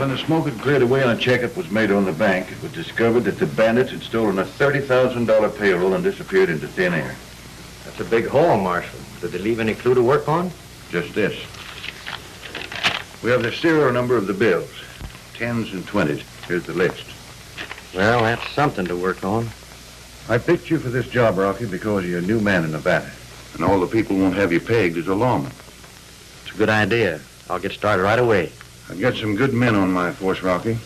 When the smoke had cleared away and a checkup was made on the bank, it was discovered that the bandits had stolen a $30,000 payroll and disappeared into thin air. That's a big haul, Marshal. Did they leave any clue to work on? Just this. We have the serial number of the bills. 10s and 20s. Here's the list. Well, that's something to work on. I picked you for this job, Rocky, because you're a new man in Nevada. And all the people won't have you pegged as a lawman. It's a good idea. I'll get started right away. I've got some good men on my force, Rocky.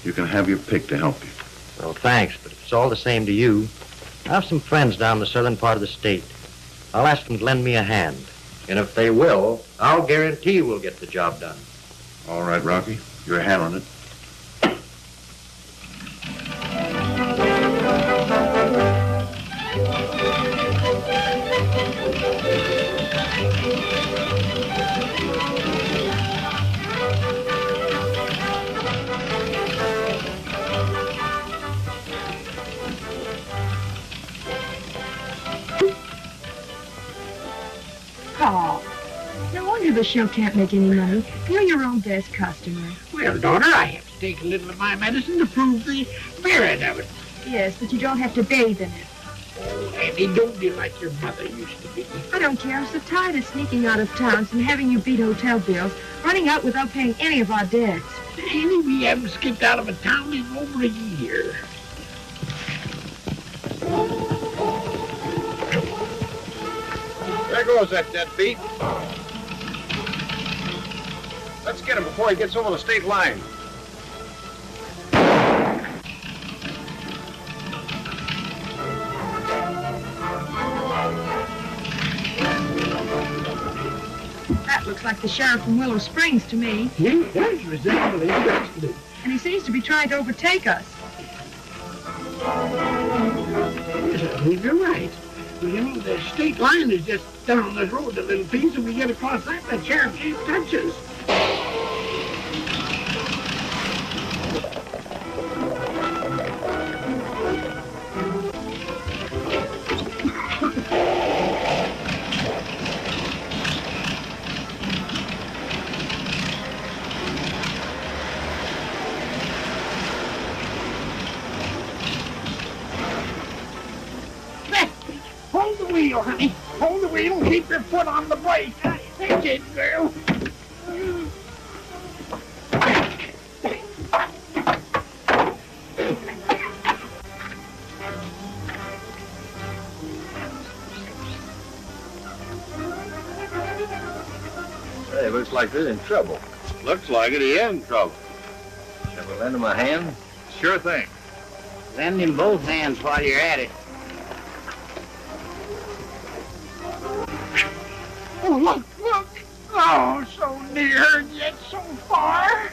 You can have your pick to help you. Well, thanks, but if it's all the same to you, I have some friends down the southern part of the state. I'll ask them to lend me a hand. And if they will, I'll guarantee we'll get the job done. All right, Rocky. You're handling it. The show can't make any money. You're your own best customer. Well, daughter, I have to take a little of my medicine to prove the merit of it. Yes, but you don't have to bathe in it. Oh, Annie, don't be like your mother used to be. I don't care. I'm so tired of sneaking out of town and having you beat hotel bills, running out without paying any of our debts. Annie, we haven't skipped out of a town in over a year. There goes that deadbeat. Let's get him before he gets over the state line. That looks like the sheriff from Willow Springs to me. He does resemble his destiny. And he seems to be trying to overtake us. Yes, I believe you're right. Well, you know, the state line is just down this road a little piece, and we get across that sheriff can't touch us. Hold the wheel, honey. Hold the wheel and keep your foot on the brake. That's it, girl. Hey, looks like they're in trouble. Looks like it. He is in trouble. Shall we lend him a hand? Sure thing. Lend him both hands while you're at it. Oh, look, look. Oh, so near and yet so far.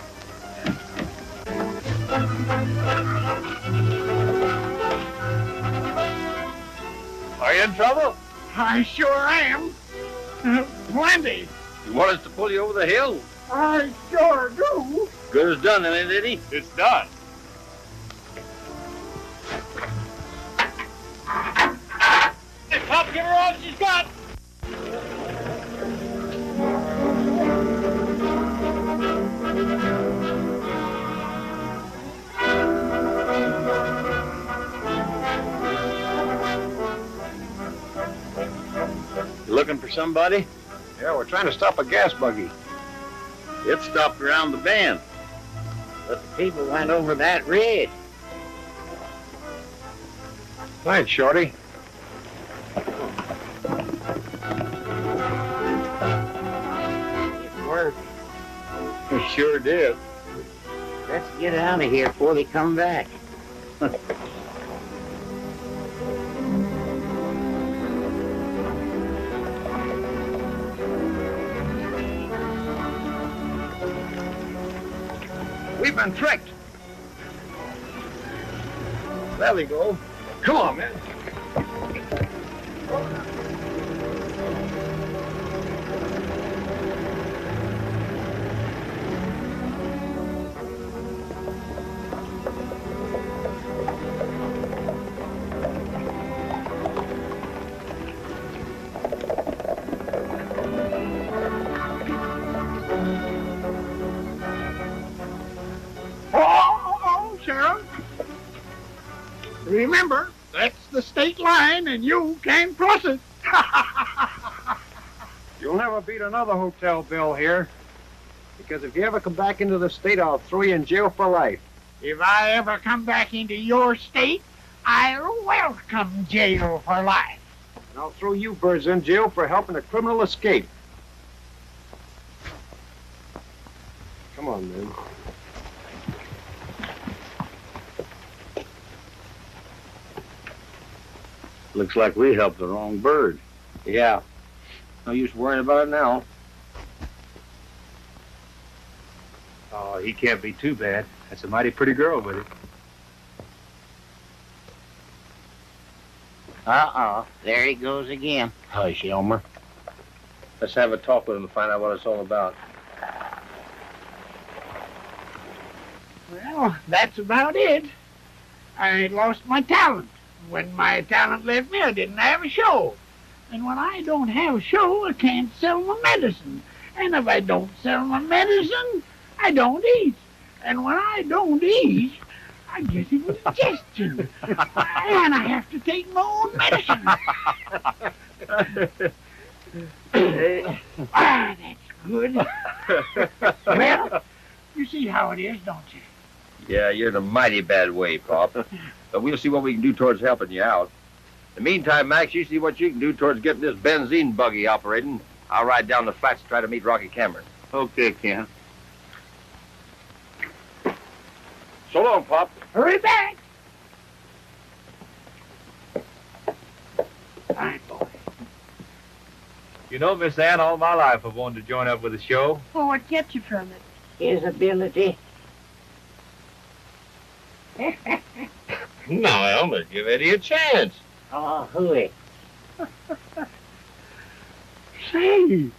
Are you in trouble? I sure am. Plenty. You want us to pull you over the hill? I sure do. Good as done, ain't it, Eddie? It's done. Hey, Pop, give her all she's got. You looking for somebody? Yeah, we're trying to stop a gas buggy. It stopped around the bend. But the people went over that ridge. Thanks, Shorty. It worked. It sure did. Let's get out of here before they come back. We've been tricked. There we go. Come on, man. Remember, that's the state line and you can't cross it. You'll never beat another hotel bill here. Because if you ever come back into the state, I'll throw you in jail for life. If I ever come back into your state, I'll welcome jail for life. And I'll throw you birds in jail for helping a criminal escape. Come on, man. Looks like we helped the wrong bird. Yeah. No use worrying about it now. Oh, he can't be too bad. That's a mighty pretty girl with it. There he goes again. Hush, Elmer. Let's have a talk with him and find out what it's all about. Well, that's about it. I lost my talent. When my talent left me, I didn't have a show. And when I don't have a show, I can't sell my medicine. And if I don't sell my medicine, I don't eat. And when I don't eat, I get indigestion. And I have to take my own medicine. That's good. Well, you see how it is, don't you? Yeah, you're in a mighty bad way, Pop. But we'll see what we can do towards helping you out. In the meantime, Max, you see what you can do towards getting this benzene buggy operating. I'll ride down the flats to try to meet Rocky Camron. Okay, Ken. So long, Pop. Hurry back. Fine, boy. You know, Miss Ann, all my life I've wanted to join up with a show. Well, what kept you from it? His ability. No, Elmer, give Eddie a chance. Oh, hooey. Say,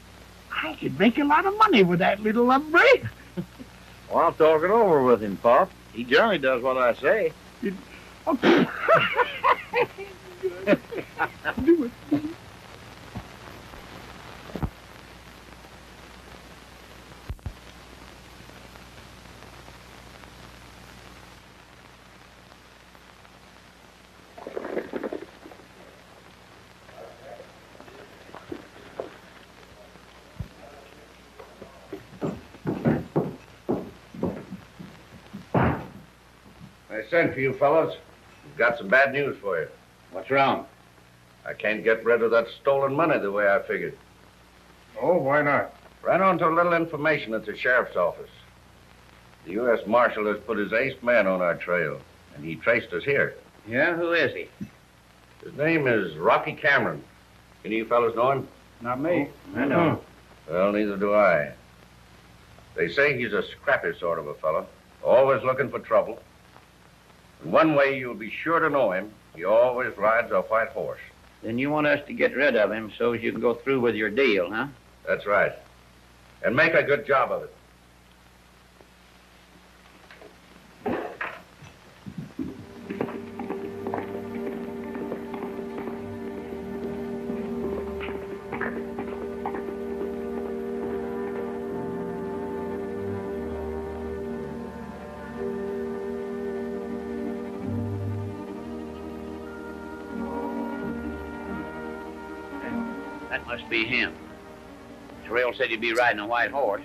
I could make a lot of money with that little hombre. Well, I'll talk it over with him, Pop. He generally does what I say. Okay. Do it. I sent for you fellas. We've got some bad news for you. What's wrong? I can't get rid of that stolen money the way I figured. Oh, why not? Ran onto a little information at the sheriff's office. The U.S. Marshal has put his ace man on our trail, and he traced us here. Yeah, who is he? His name is Rocky Camron. Any of you fellas know him? Not me. I know. Well, neither do I. They say he's a scrappy sort of a fellow, always looking for trouble. And one way you'll be sure to know him, he always rides a white horse. Then you want us to get rid of him so as you can go through with your deal, huh? That's right. And make a good job of it. That must be him. Sorrell said he'd be riding a white horse.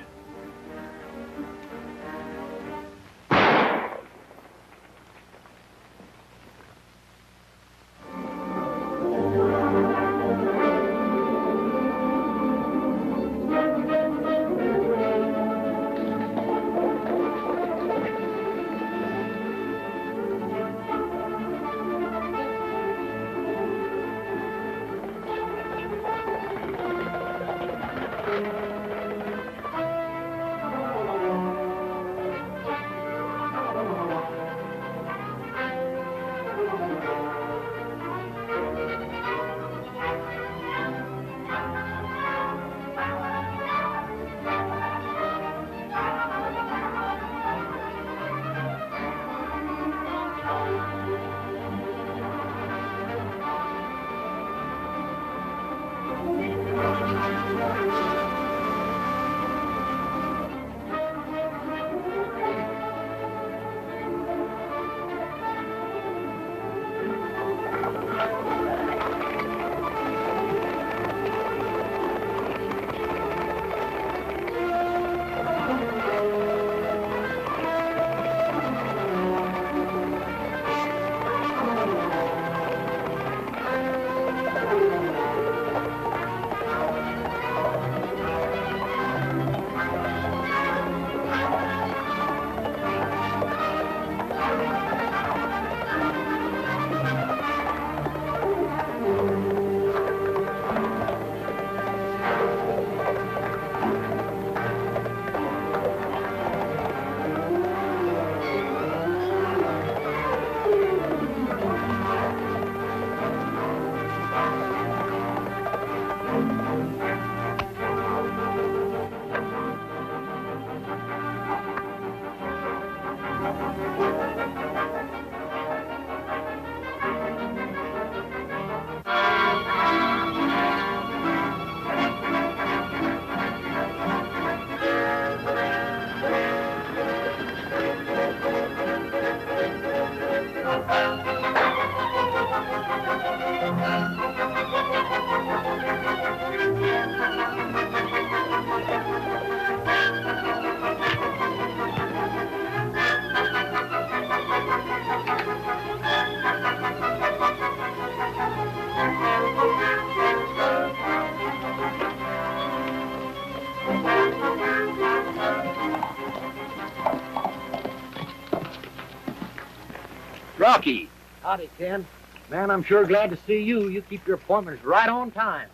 Rocky. Howdy, Ken. Man, I'm sure glad to see you. You keep your appointments right on time.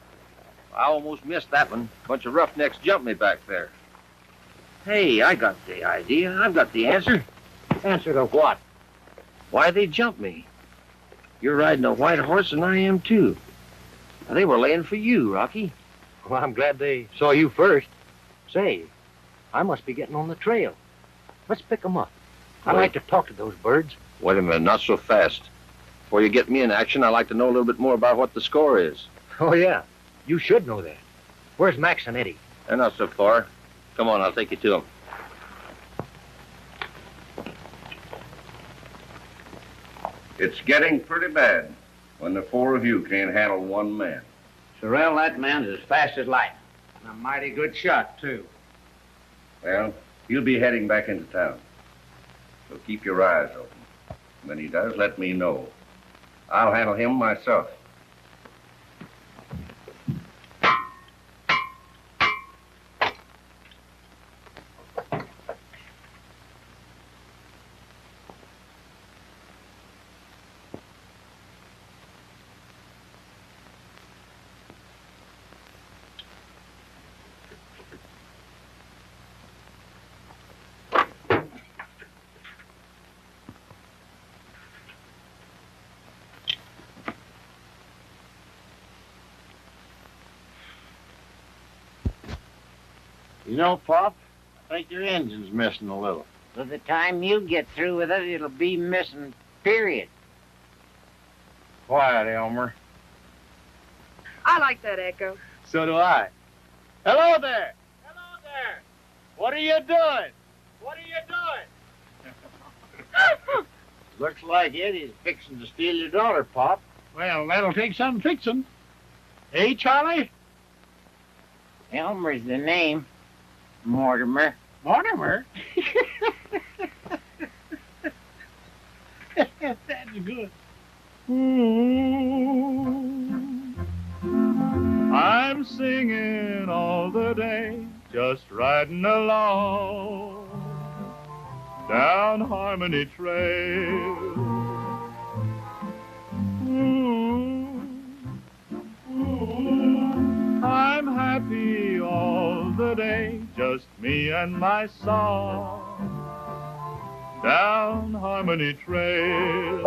I almost missed that one. Bunch of roughnecks jumped me back there. Hey, I got the idea. I've got the answer. Answer to what? Why they jumped me. You're riding a white horse and I am too. Now, they were laying for you, Rocky. Well, I'm glad they saw you first. Say, I must be getting on the trail. Let's pick 'em up. I'd like to talk to those birds. Wait a minute, not so fast. Before you get me in action, I'd like to know a little bit more about what the score is. Oh, yeah. You should know that. Where's Max and Eddie? They're not so far. Come on, I'll take you to them. It's getting pretty bad when the four of you can't handle one man. Sorrell, that man's as fast as light. And a mighty good shot, too. Well, he'll be heading back into town. So keep your eyes open. When he does, let me know. I'll handle him myself. You know, Pop, I think your engine's missing a little. By the time you get through with it, it'll be missing, period. Quiet, Elmer. I like that echo. So do I. Hello there! Hello there! What are you doing? What are you doing? Looks like Eddie's fixing to steal your daughter, Pop. Well, that'll take some fixing. Hey, Charlie? Elmer's the name. Mortimer. Mortimer? That's good. I'm singing all the day, just riding along down Harmony Trail. I'm happy all the day, just me and my song down Harmony Trail.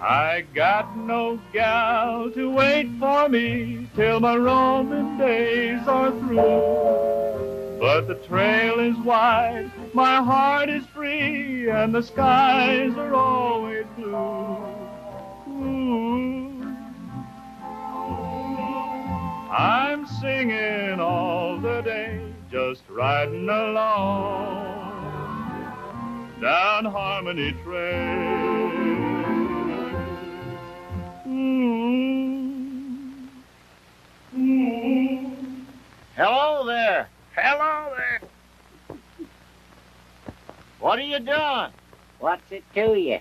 I got no gal to wait for me till my roaming days are through. But the trail is wide, my heart is free, and the skies are always blue. I'm singing all the day, just riding along down Harmony Trail. Hello there. Hello there. What are you doing? What's it to you?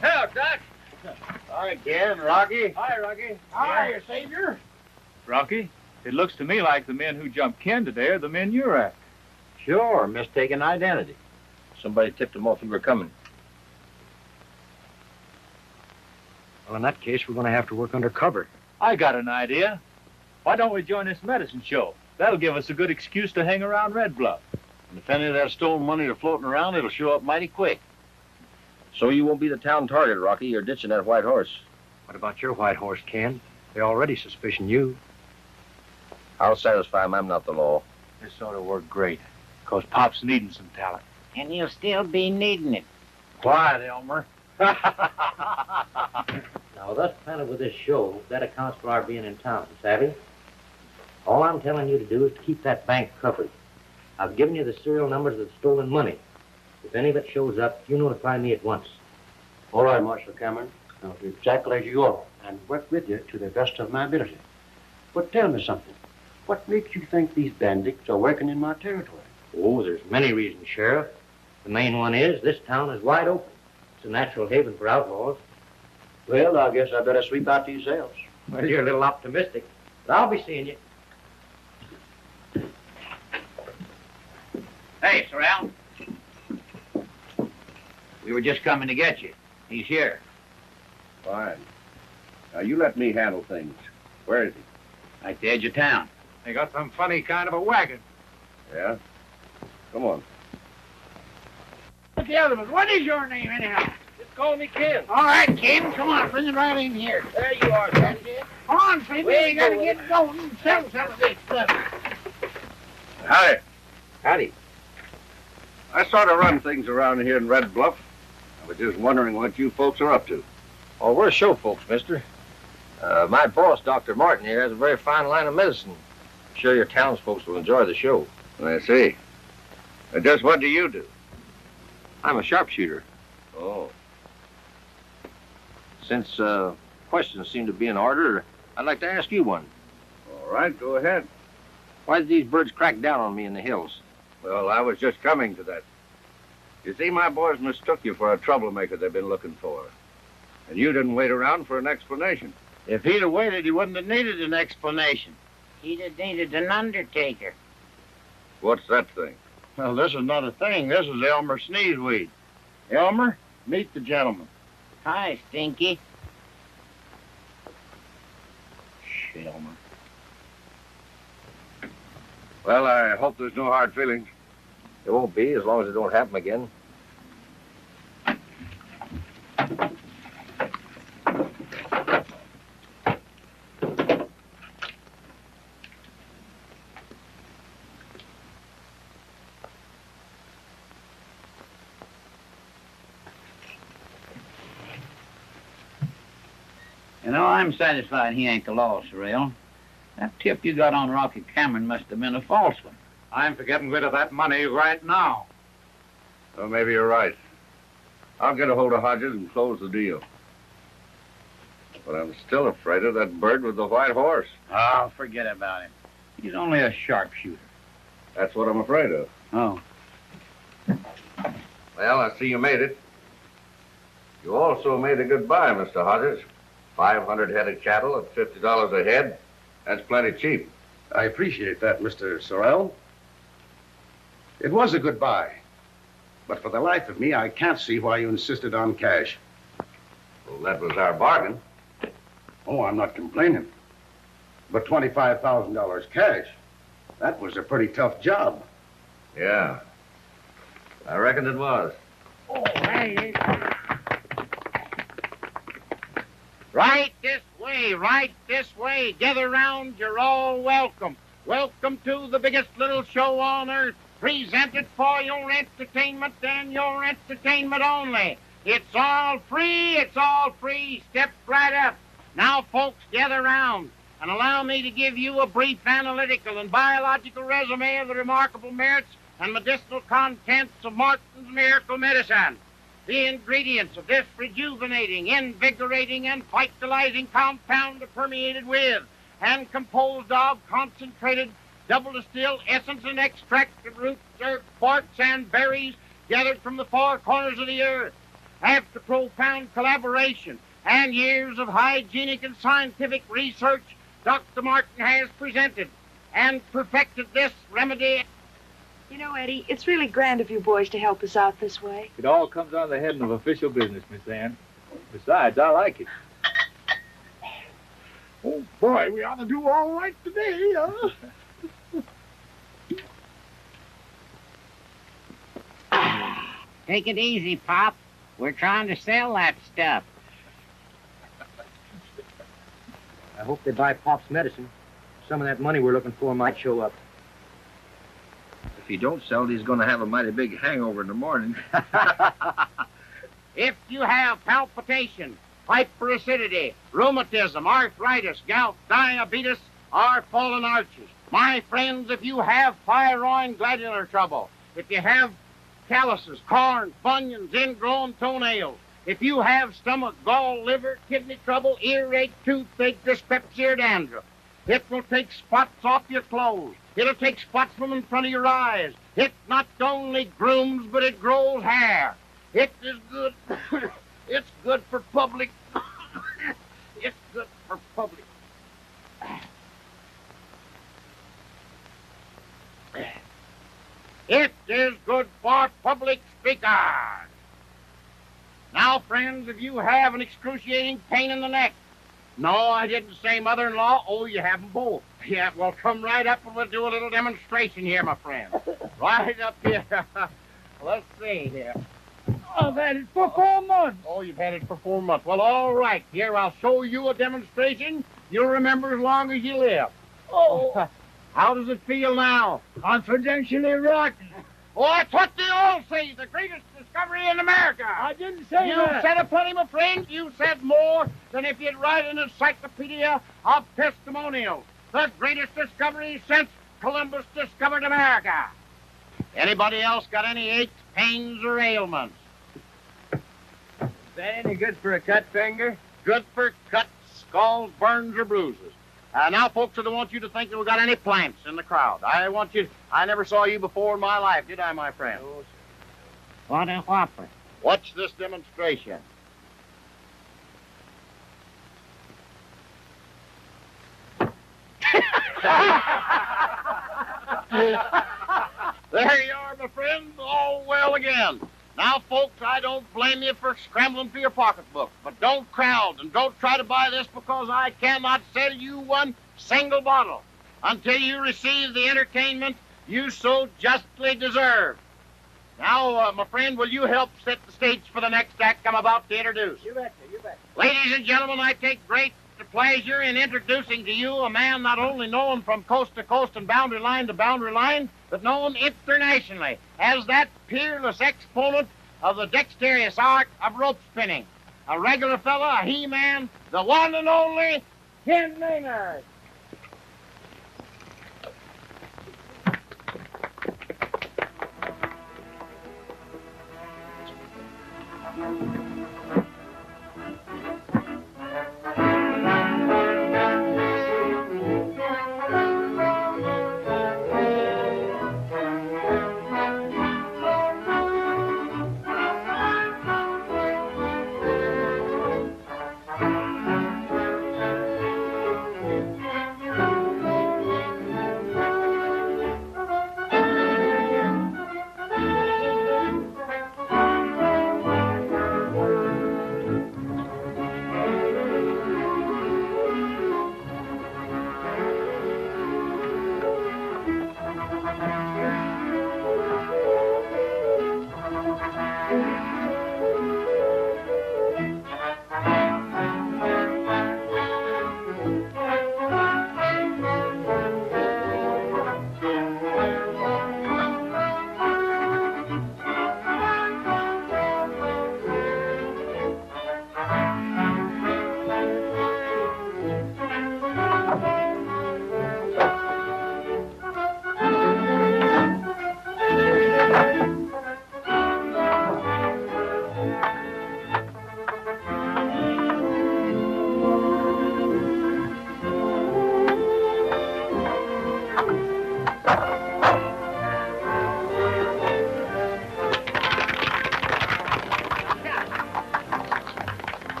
Hello, Doc. Hi, Ken. Rocky. Hi, Rocky. Hi, your savior. Rocky, it looks to me like the men who jumped Ken today are the men you're after. Sure, mistaken identity. Somebody tipped them off you were coming. Well, in that case, we're going to have to work undercover. I got an idea. Why don't we join this medicine show? That'll give us a good excuse to hang around Red Bluff. And if any of that stolen money are floating around, it'll show up mighty quick. So you won't be the town target, Rocky. You're ditching that white horse. What about your white horse, Ken? They already suspicion you. I'll satisfy him. I'm not the law. This ought to work great, because Pop's needing some talent. And you'll still be needing it. Quiet, Elmer. Now, thus planted with this show, that accounts for our being in town, savvy? All I'm telling you to do is to keep that bank covered. I've given you the serial numbers of the stolen money. If any of it shows up, you notify me at once. All right, Marshal Camron. I'll do exactly as you order and work with you to the best of my ability. But tell me something. What makes you think these bandits are working in my territory? Oh, there's many reasons, Sheriff. The main one is this town is wide open. It's a natural haven for outlaws. Well, I guess I better sweep out these cells. Well, you're a little optimistic. But I'll be seeing you. Hey, Sorrell. We were just coming to get you. He's here. Fine. Now, you let me handle things. Where is he? At the edge of town. They got some funny kind of a wagon. Yeah? Come on. What's the other one? What is your name, anyhow? Just call me Ken. All right, Ken, come on, bring it right in here. There you are, Ken. Come on, Freddie, you gotta get going and sell some of this stuff. Howdy. Howdy. I sort of run things around here in Red Bluff. I was just wondering what you folks are up to. Oh, we're show folks, mister. My boss, Dr. Martin, here has a very fine line of medicine. I'm sure your townsfolk will enjoy the show. I see. Just what do you do? I'm a sharpshooter. Oh. Since questions seem to be in order, I'd like to ask you one. All right, go ahead. Why did these birds crack down on me in the hills? Well, I was just coming to that. You see, my boys mistook you for a troublemaker they've been looking for. And you didn't wait around for an explanation. If he'd have waited, he wouldn't have needed an explanation. He'd have needed an undertaker. What's that thing? Well, this is not a thing. This is Elmer Sneezeweed. Elmer, meet the gentleman. Hi, Stinky. Shit, Elmer. Well, I hope there's no hard feelings. It won't be, as long as it don't happen again. You know, I'm satisfied he ain't the law, Sorrell. That tip you got on Rocky Camron must have been a false one. I'm for getting rid of that money right now. Well, maybe you're right. I'll get a hold of Hodges and close the deal. But I'm still afraid of that bird with the white horse. Oh, forget about him. He's only a sharpshooter. That's what I'm afraid of. Oh. Well, I see you made it. You also made a good buy, Mr. Hodges. 500 head of cattle at $50 a head. That's plenty cheap. I appreciate that, Mr. Sorrell. It was a good buy. But for the life of me, I can't see why you insisted on cash. Well, that was our bargain. Oh, I'm not complaining. But $25,000 cash, that was a pretty tough job. Yeah. I reckon it was. Oh, hey. Right this way. Gather round, you're all welcome. Welcome to the biggest little show on earth. Presented for your entertainment and your entertainment only. It's all free. Step right up. Now, folks, gather round and allow me to give you a brief analytical and biological resume of the remarkable merits and medicinal contents of Martin's Miracle Medicine. The ingredients of this rejuvenating, invigorating, and vitalizing compound are permeated with and composed of concentrated double distilled essence and extract of roots, herbs, barks, and berries gathered from the four corners of the earth. After profound collaboration and years of hygienic and scientific research, Dr. Martin has presented and perfected this remedy. You know, Eddie, it's really grand of you boys to help us out this way. It all comes on the head of official business, Miss Ann. Besides, I like it. Oh, boy, we ought to do all right today, huh? Take it easy, Pop. We're trying to sell that stuff. I hope they buy Pop's medicine. Some of that money we're looking for might show up. If he don't sell it, he's going to have a mighty big hangover in the morning. If you have palpitation, hyperacidity, rheumatism, arthritis, gout, diabetes, or fallen arches, my friends, if you have thyroid glandular trouble, if you have calluses, corns, bunions, ingrown toenails, if you have stomach, gall, liver, kidney trouble, earache, toothache, dyspepsia, or dandruff, it will take spots off your clothes. It'll take spots from in front of your eyes. It not only grooms, but it grows hair. It is good. It's good for public. It's good for public. It is good for public speakers. Now, friends, if you have an excruciating pain in the neck, no, I didn't say mother-in-law. Oh, you have them both. Yeah, well, come right up and we'll do a little demonstration here, my friend. Right up here. Let's see here. I've had it for 4 months. Oh, you've had it for 4 months. Well, all right. Here, I'll show you a demonstration you'll remember as long as you live. Oh, How does it feel now? confidentially rotten. Oh, that's what they all say. The greatest discovery in America. I didn't say You that. said a plenty, my friend. You said more than if you'd write an encyclopedia of testimonials. The greatest discovery since Columbus discovered America. Anybody else got any aches, pains, or ailments? Is that any good for a cut finger? Good for cuts, scalds, burns, or bruises. Now, folks, I don't want you to think that we got any plants in the crowd. I never saw you before in my life, did I, my friend? No, sir. What a whopper. Watch this demonstration. There you are, my friend, all well again. Now, folks, I don't blame you for scrambling for your pocketbook, but don't crowd and don't try to buy this because I cannot sell you one single bottle until you receive the entertainment you so justly deserve. Now, my friend, will you help set the stage for the next act I'm about to introduce? You betcha, you betcha. Ladies and gentlemen, I take great pleasure in introducing to you a man not only known from coast to coast and boundary line to boundary line, but known internationally as that peerless exponent of the dexterous art of rope spinning. A regular fella, a he-man, the one and only Ken Maynard.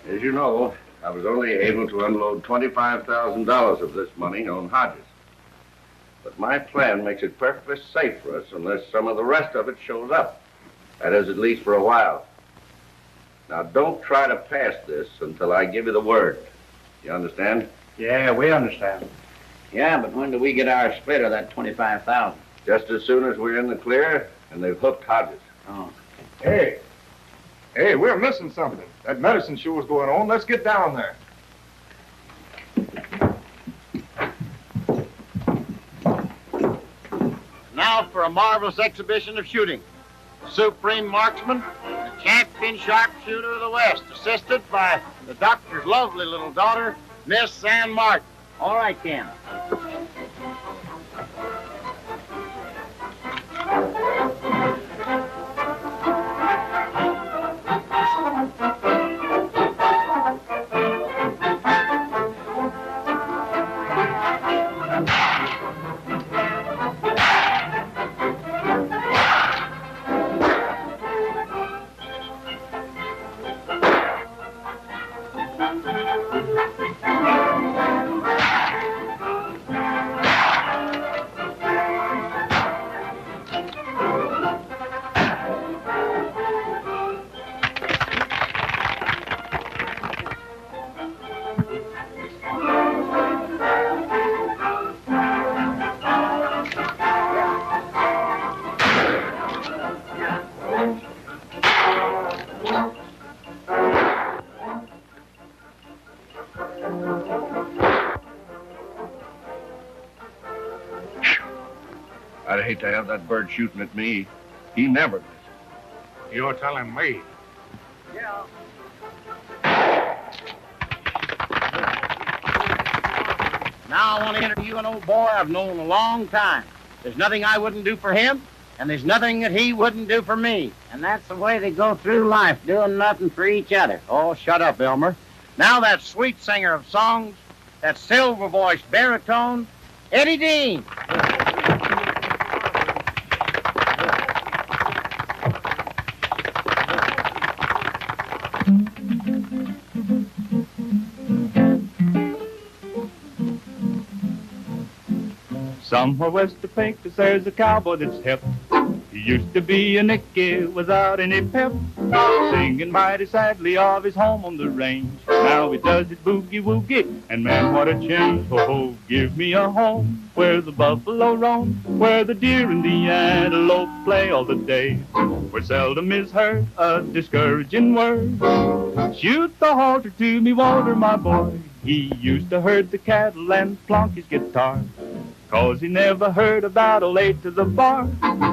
As you know, I was only able to unload $25,000 of this money on Hodges. But my plan makes it perfectly safe for us unless some of the rest of it shows up. That is, at least for a while. Now, don't try to pass this until I give you the word. You understand? Yeah, we understand. Yeah, but when do we get our split of that 25,000? Just as soon as we're in the clear and they've hooked Hodges. Oh. Hey, we're missing something. That medicine show is going on. Let's get down there. Now for a marvelous exhibition of shooting. The supreme marksman, the champion sharpshooter of the West, assisted by the doctor's lovely little daughter, Miss Ann Martin. All right, Ken. I'd hate to have that bird shooting at me. He never misses. You're telling me. Yeah. Now I want to interview an old boy I've known a long time. There's nothing I wouldn't do for him, and there's nothing that he wouldn't do for me. And that's the way they go through life, doing nothing for each other. Oh, shut up, Elmer. Now that sweet singer of songs, that silver-voiced baritone, Eddie Dean. Somewhere west of Pecos, there's a cowboy that's hip. He used to be a Nicky without any pep, singing mighty sadly of his home on the range. Now he does it boogie-woogie, and man, what a change. Oh, give me a home where the buffalo roam, where the deer and the antelope play all the day, where seldom is heard a discouraging word. Shoot the halter to me, Walter, my boy. He used to herd the cattle and plonk his guitar, 'cause he never heard about a late to the bar.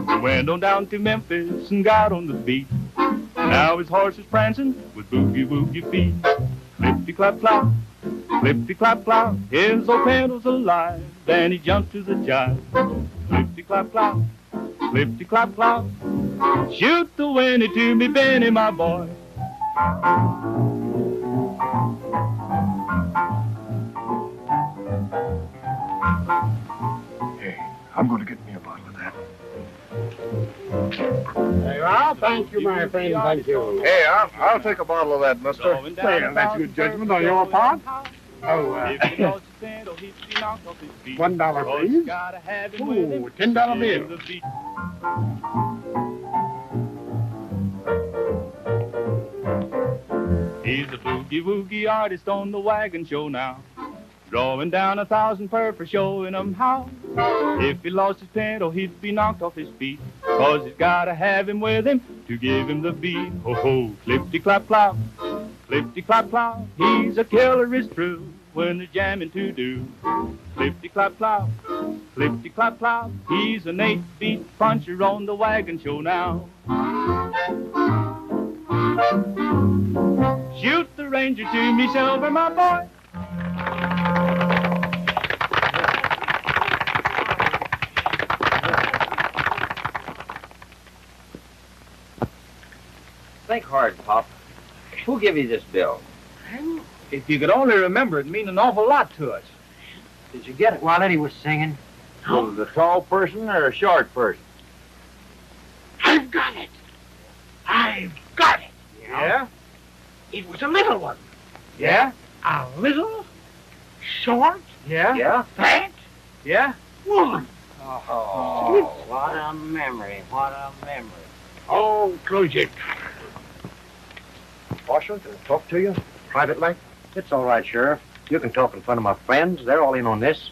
He went on down to Memphis and got on the beat. Now his horse is prancing with boogie-woogie feet. Clippity-clap-clop, clippity-clap-clop, his old pedal's alive, then he jumped to the jive. Clippity-clap-clop, clippity-clap-clop, shoot the whinny to me, Benny, my boy. I'm going to get me a bottle of that. Hey, well, thank you, my friend, thank you. Hey, I'll take a bottle of that, mister. Well, that's good judgment on your part. Oh, $1, please. Ooh, $10 bill. He's a boogie-woogie artist on the wagon show now, drawing down 1,000 per for showing 'em how. If he lost his pedal, he'd be knocked off his feet, 'cause he's gotta have him with him to give him the beat. Ho-ho, clippity-clap-clop, clippity-clap-clop, he's a killer, is true, when they're jamming to do. Clippity-clap-clop, clippity-clap-clop, he's an 8-beat puncher on the wagon show now. Shoot the ranger to me, Silver, my boy. Think hard, Pop. Who gave you this bill? If you could only remember, it'd mean an awful lot to us. Did you get it while Eddie was singing? Was it a tall person or a short person? I've got it. I've got it. Yeah? It was a little one. Yeah? A little, short, Yeah? fat Yeah? woman. Oh, what a memory, what a memory. Oh, close it. Marshal, can I talk to you privately? It's all right, Sheriff. You can talk in front of my friends. They're all in on this.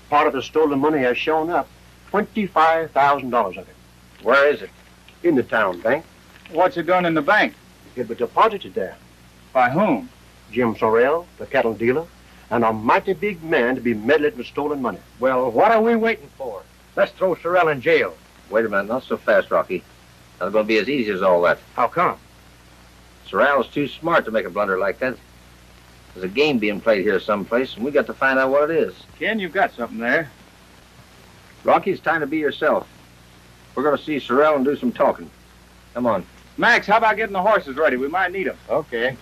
Part of the stolen money has shown up. $25,000 of it. Where is it? In the town bank. What's it done in the bank? It was deposited there. By whom? Jim Sorrell, the cattle dealer, and a mighty big man to be meddling with stolen money. Well, what are we waiting for? Let's throw Sorrell in jail. Wait a minute, not so fast, Rocky. Not going to be as easy as all that. How come? Sorrell's too smart to make a blunder like that. There's a game being played here someplace, and we got to find out what it is. Ken, you've got something there. Rocky, it's time to be yourself. We're going to see Sorrell and do some talking. Come on. Max, how about getting the horses ready? We might need them. Okay.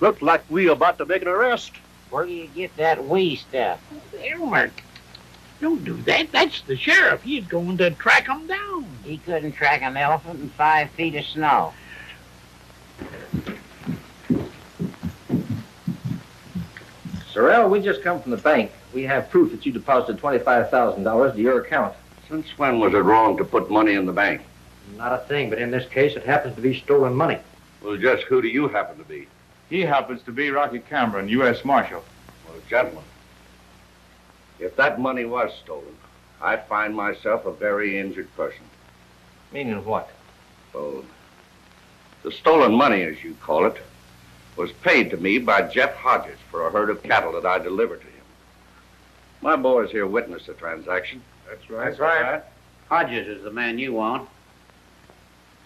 Looks like we about to make an arrest. Where do you get that wee stuff? Elmer, don't do that. That's the sheriff. He's going to track 'em down. He couldn't track an elephant in 5 feet of snow. Sorrell, we just come from the bank. We have proof that you deposited $25,000 to your account. Since when was it wrong to put money in the bank? Not a thing, but in this case, it happens to be stolen money. Well, just who do you happen to be? He happens to be Rocky Camron, U.S. Marshal. Well, gentlemen, if that money was stolen, I find myself a very injured person. Meaning what? Well, the stolen money, as you call it, was paid to me by Jeff Hodges for a herd of cattle that I delivered to him. My boys here witnessed the transaction. That's right. That's right. Hodges is the man you want.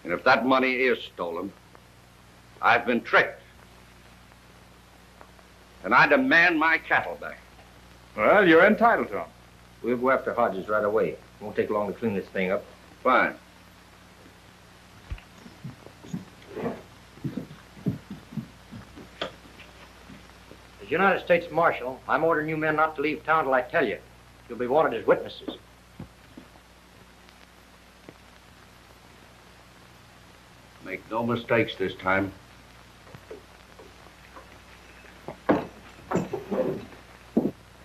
And if that money is stolen, I've been tricked. And I demand my cattle back. Well, you're entitled to them. We'll go after Hodges right away. It won't take long to clean this thing up. Fine. As United States Marshal, I'm ordering you men not to leave town till I tell you. You'll be wanted as witnesses. Make no mistakes this time.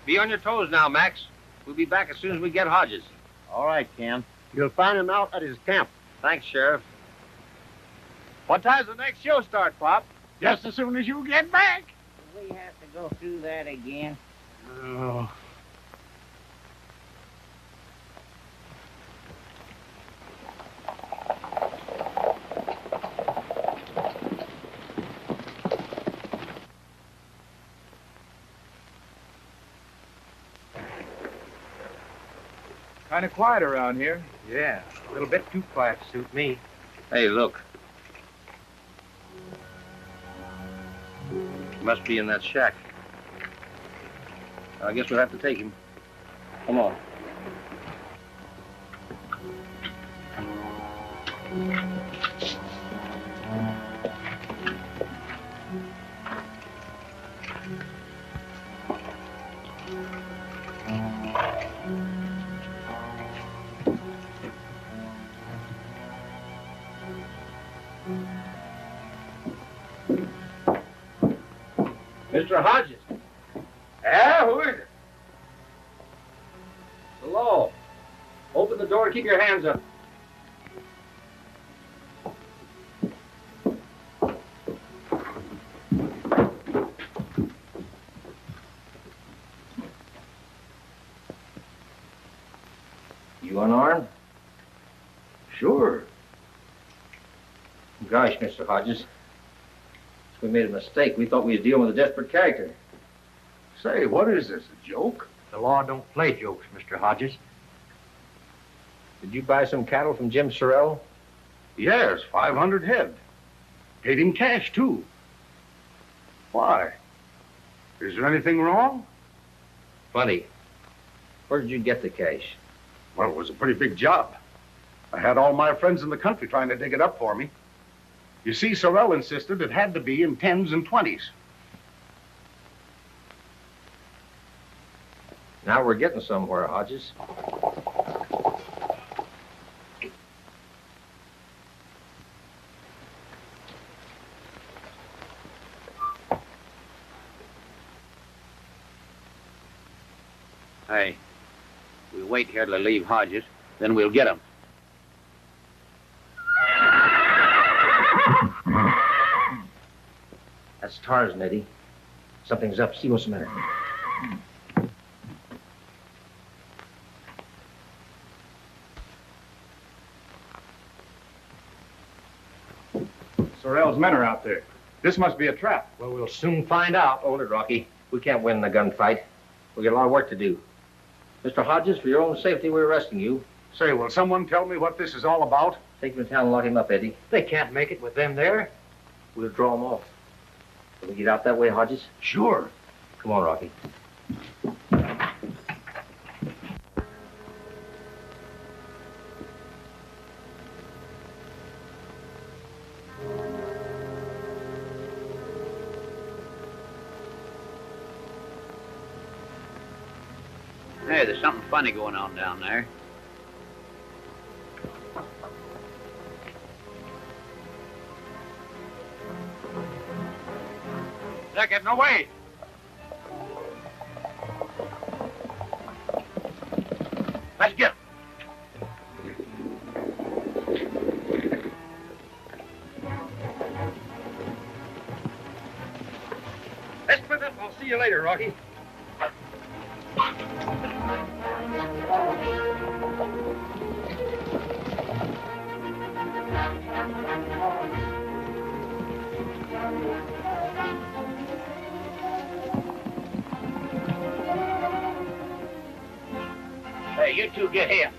Be on your toes now, Max. We'll be back as soon as we get Hodges. All right, Cam. You'll find him out at his camp. Thanks, Sheriff. What time's the next show start, Pop? Just as soon as you get back. We have to go through that again. Oh. Kind of quiet around here. Yeah, a little bit too quiet to suit me. Hey, look. He must be in that shack. I guess we'll have to take him. Come on. Mr. Hodges. Yeah, who is it? Hello. Open the door and keep your hands up. You unarmed? Sure. Gosh, Mr. Hodges. We made a mistake. We thought we was dealing with a desperate character. Say, what is this, a joke? The law don't play jokes, Mr. Hodges. Did you buy some cattle from Jim Sorrell? Yes, 500 head. Paid him cash, too. Why? Is there anything wrong? Funny. Where did you get the cash? Well, it was a pretty big job. I had all my friends in the country trying to dig it up for me. You see, Sorrell insisted it had to be in 10s and 20s. Now we're getting somewhere, Hodges. Hey, we'll wait here till they leave Hodges, then we'll get him. That's Tarzan, Eddie. Something's up. See what's the matter. Sorrell's men are out there. This must be a trap. Well, we'll soon find out. Hold it, Rocky. We can't win in a gunfight. We got a lot of work to do. Mr. Hodges, for your own safety, we're arresting you. Say, will someone tell me what this is all about? Take him to town and lock him up, Eddie. They can't make it with them there. We'll draw him off. Can we get out that way, Hodges? Sure. Come on, Rocky. Hey, there's something funny going on down there. They're getting away. Let's get him. Let's split up. I'll see you later, Rocky. Hey, you two get here.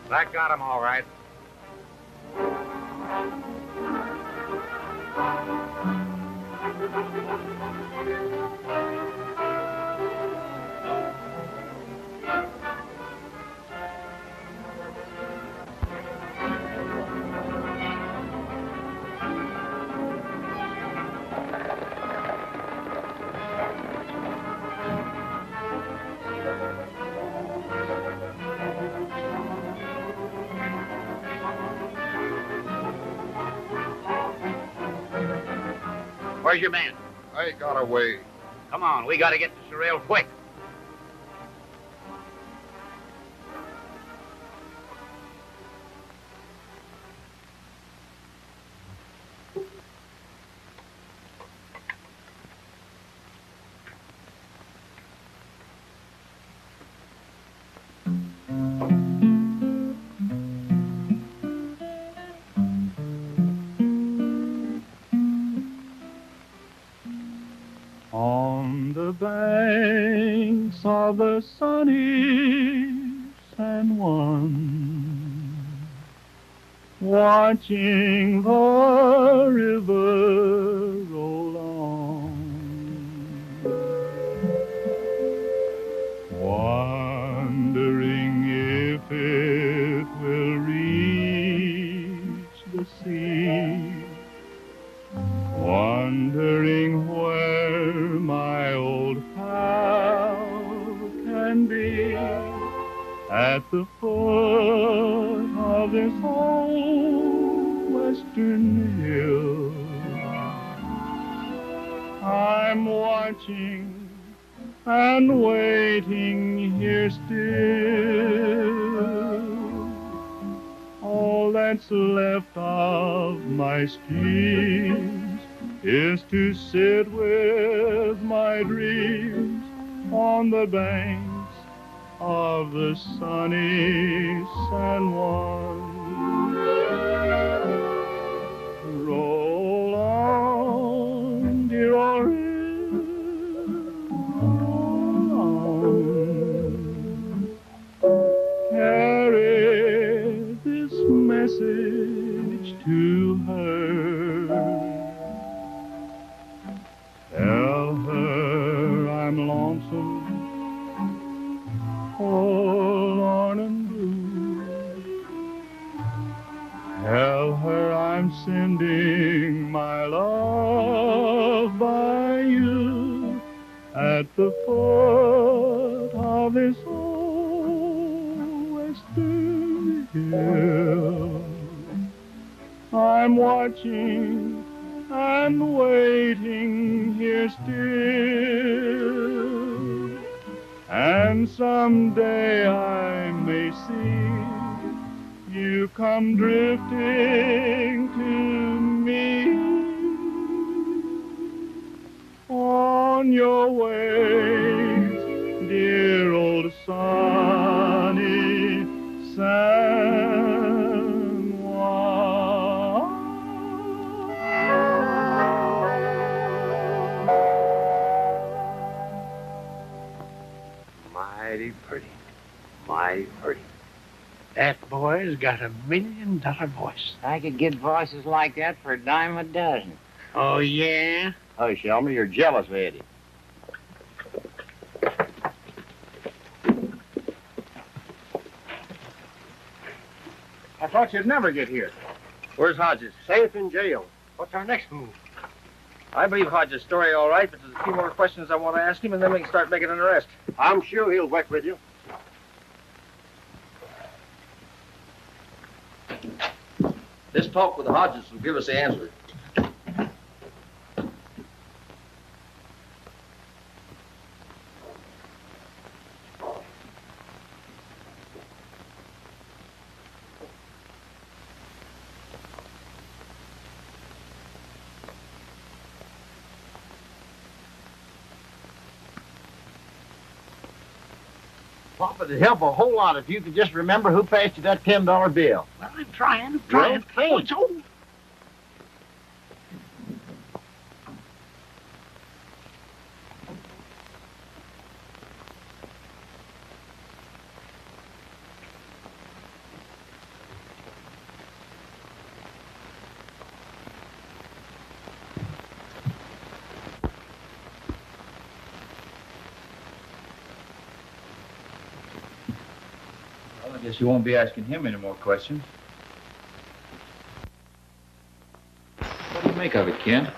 That got him all right. Where's your man? I got away. Come on, we gotta get to Sorrell quick. On the banks of the sunny San Juan, watching the river roll on, wondering if it will reach the sea, wondering where my old pal can be, at the foot of this old western hill. I'm watching and waiting here still. All that's left of my schemes is to sit with my dreams on the banks of the sunny San Juan. Roll on, dear old river, roll on. Carry this message to her. Tell her I'm lonesome, forlorn and blue. at the foot of this old western hill. I'm watching and waiting here still, and someday I may see you come drifting to me on your way, dear old sunny San Juan. Mighty pretty. Mighty pretty. That boy's got $1 million voice. I could get voices like that for a dime a dozen. Oh, yeah? Hush, Elmer, you're jealous, Eddie. I thought you'd never get here. Where's Hodges? Safe in jail. What's our next move? I believe Hodges' story all right, but there's a few more questions I want to ask him, and then we can start making an arrest. I'm sure he'll work with you. This talk with Hodges will give us the answer. Papa, it'd help a whole lot if you could just remember who passed you that $10 bill. Well, I'm trying. Oh, it's over. I guess you won't be asking him any more questions. What do you make of it, Ken?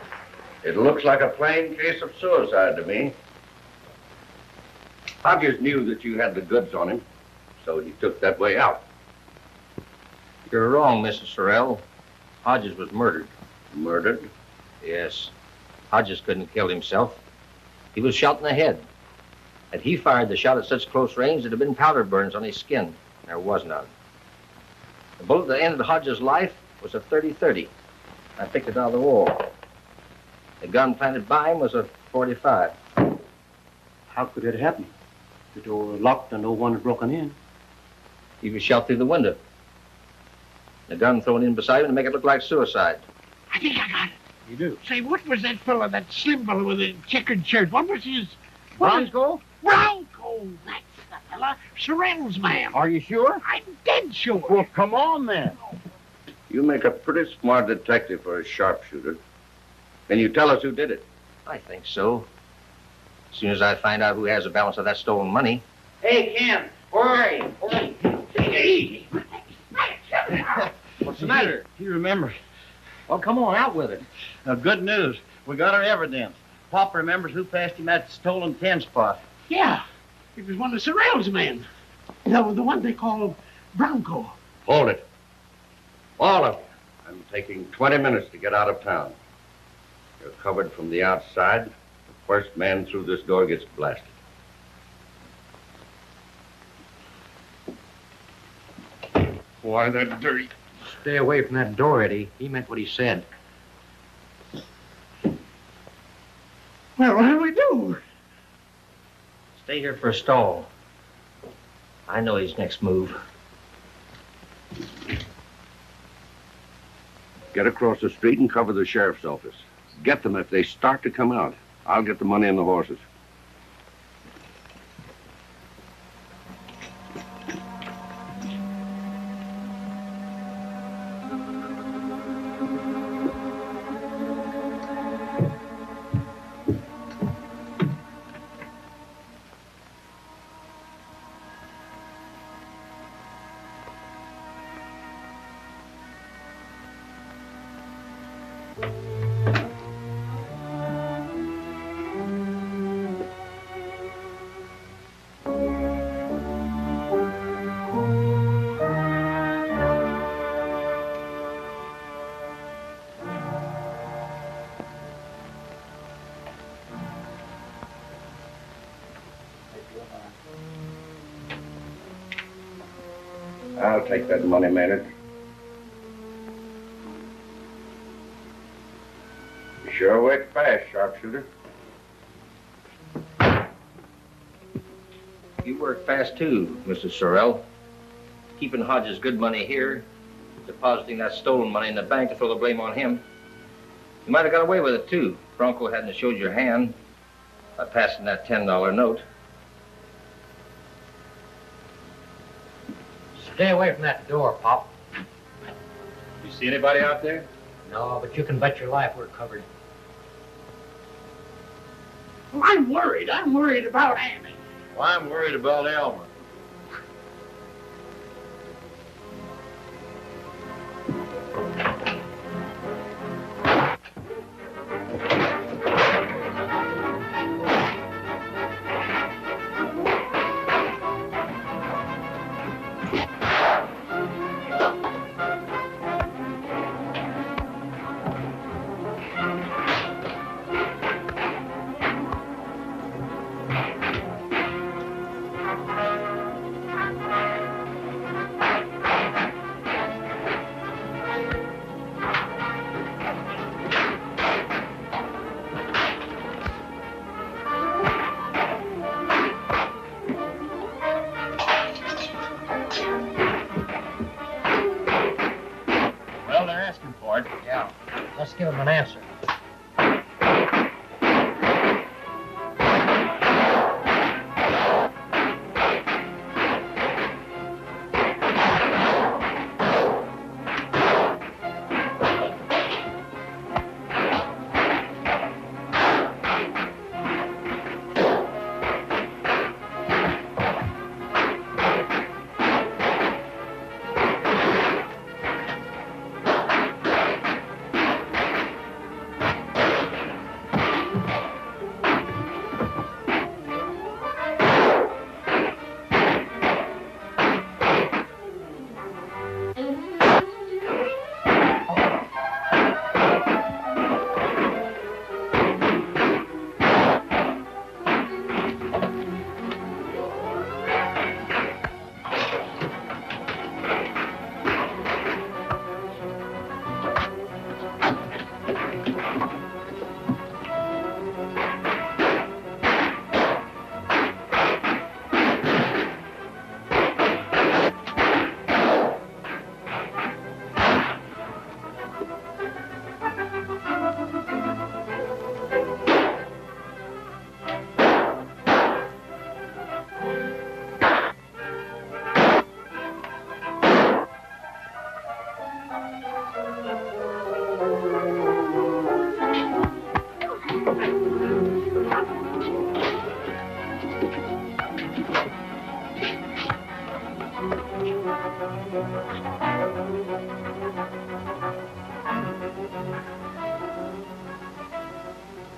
It looks like a plain case of suicide to me. Hodges knew that you had the goods on him, so he took that way out. You're wrong, Mrs. Sorrell. Hodges was murdered. Murdered? Yes. Hodges couldn't kill himself. He was shot in the head. Had he fired the shot at such close range, there'd have been powder burns on his skin. There was none. The bullet that ended Hodges' life was a .30-30. I picked it out of the wall. The gun planted by him was a .45. How could it happen? The door was locked and no one had broken in. He was shot through the window. The gun thrown in beside him to make it look like suicide. I think I got it. You do? Say, what was that fella, that slim fella with the checkered shirt? What was his... Bronco? Bronco! That's the fella. Sorrell's man. Are you sure? I'm dead sure. Well, come on then. You make a pretty smart detective for a sharpshooter. Can you tell us who did it? I think so. As soon as I find out who has the balance of that stolen money. Hey, Ken, where are you? Hey! What's the matter? He remembers. Well, come on, out with it. Now, good news. We got our evidence. Pop remembers who passed him at the stolen 10 spot. Yeah, it was one of Sorrell's men. The one they call Bronco. Hold it. All of you. I'm taking 20 minutes to get out of town. You're covered from the outside. The first man through this door gets blasted. Why, that dirty... Stay away from that door, Eddie. He meant what he said. Well, what do we do? Stay here for a stall. I know his next move. Get across the street and cover the sheriff's office. Get them if they start to come out. I'll get the money and the horses. I'll take that money, Maynard. You sure work fast, sharpshooter. You work fast too, Mr. Sorrell. Keeping Hodges' good money here, depositing that stolen money in the bank to throw the blame on him. You might have got away with it too. Bronco hadn't showed your hand by passing that $10 note. Stay away from that door, Pop. You see anybody out there? No, but you can bet your life we're covered. Well, I'm worried. I'm worried about Annie. Well, I'm worried about Elmer. Yeah, let's give him an answer.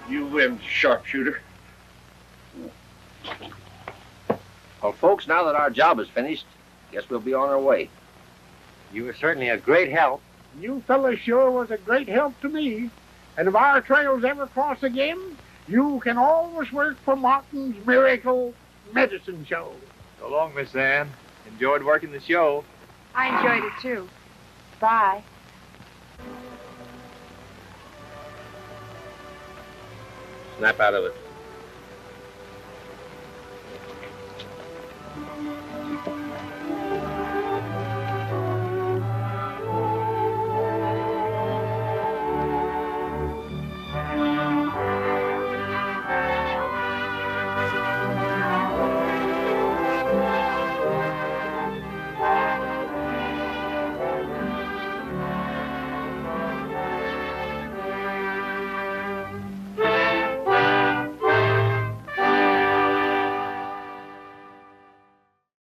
You win, sharpshooter. Well, folks, now that our job is finished, guess we'll be on our way. You were certainly a great help. You fellas sure was a great help to me. And if our trails ever cross again, you can always work for Martin's Miracle Medicine Show. So long, Miss Ann. Enjoyed working the show. I enjoyed it, too. Bye. Snap out of it.